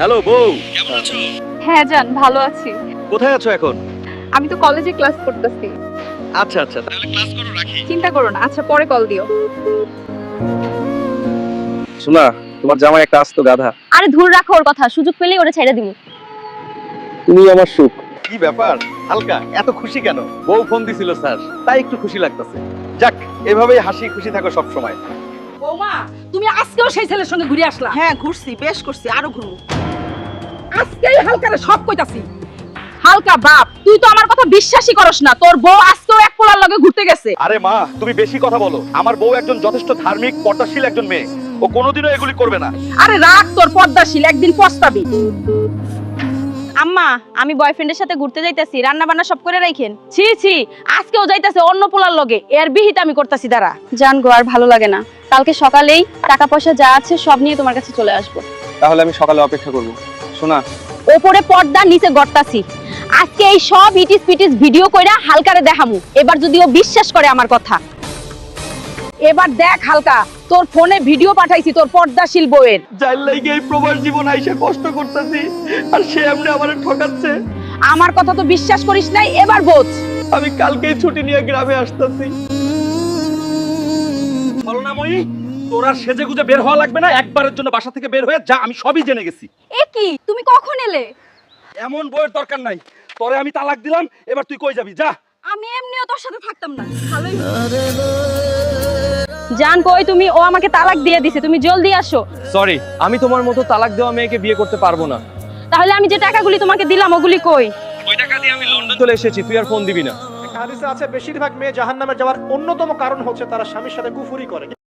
Hello বউ, কেমন আছো? হ্যাঁ জান, ভালো আছি। কোথায় আছো এখন? আমি তো কলেজে ক্লাস করতেছি। আচ্ছা আচ্ছা, তাহলে ক্লাস করো, রাখি। চিন্তা করো না, আচ্ছা পরে কল দিও। শোনা, তোমার জামাই একটা আস্ত গাধা। আরে ধুর রাখো ওর কথা, সুযোগ পেলেই ওরে ছেড়ে দিমু। তুমি আমার সুখ। কি ব্যাপার হালকা, এত খুশি কেন? বউ ফোন দিছিল স্যার, তাই একটু খুশি লাগতেছে। যাক, এভাবেই হাসি খুশি থাকো সব সময়। বৌমা, তুমি আজকেও সেই ছেলের সঙ্গে ঘুরে আসলা? হ্যাঁ ঘুরছি, বেশ করছি, আরো ঘুরবো। আজকেই হালকারে সব কইতাছি। হালকা বাপ, তুই তো আমার কথা বিশ্বাসই করস না। তোর বউ আজকেও এক পোলার লগে ঘুরতে গেছে। আরে মা, তুমি বেশি কথা বলো। আমার বউ একজন যথেষ্ট ধার্মিক পর্দাশীল একজন মেয়ে। ও কোনোদিনও এগুলি করবে না। আরে রাখ তোর পর্দাশীল, একদিন পস্তাবি। আম্মা, আমি বয়ফ্রেন্ডের সাথে ঘুরতে যাইতাছি, রান্না বান্না সব করে রাখেন। ছি ছি, আজকেও যাইতাছে অন্য পোলার লগে, এর বিহিত আমি করতাছি। দাঁড়া জান গো, আর ভালো লাগে না। কালকে সকালেই টাকা পয়সা যা আছে সব নিয়ে তোমার কাছে চলে আসবো। তাহলে আমি সকালে অপেক্ষা করব। শোনা, ওপরে পর্দা, নিচে গর্তাছি। আজকে এই সব ইটিস পিটিস ভিডিও কইরা হালকারে দেখামু। এবার যদি ও বিশ্বাস করে আমার কথা। এবার দেখ হালকা, তোর ফোনে ভিডিও পাঠাইছি তোর পর্দাশীল বউয়ের। যার লাগি এই প্রবাস জীবন আইসা কষ্ট করতেছি, আর সে এমনি আমারে ঠকাচ্ছে। আমার কথা তো বিশ্বাস করিস নাই, এবার বোঝ। আমি কালকেই ছুটি নিয়ে গ্রামে আসতেছি। বলো না মই, তোর আর সেজে গুজে বের হওয়া লাগবে না। একবারের জন্য বাসা থেকে বের হয়ে যা, আমি সবই জেনে গেছি। এ কি, তুমি কখন এলে? এমন বইয়ের দরকার নাই। তোরে আমি তালাক দিলাম, এবার তুই কই যাবি? যা। আমি এমনিও তোর সাথে থাকতাম না। ভালোই জান কই তুমি? ও আমাকে তালাক দিয়ে দিছে, তুমি জলদি আসো। সরি, আমি তোমার মতো তালাক দেওয়া মেয়েকে বিয়ে করতে পারবো না। তাহলে আমি যে টাকাগুলি তোমাকে দিলাম ওগুলি কই? ওই টাকা দিয়ে আমি লন্ডন চলে এসেছি, তুই আর ফোন দিবি না। হাদিসে আছে বেশিরভাগ মেয়ে জাহান্নামে যাওয়ার অন্যতম কারণ হচ্ছে তারা স্বামীর সাথে কুফরি করে।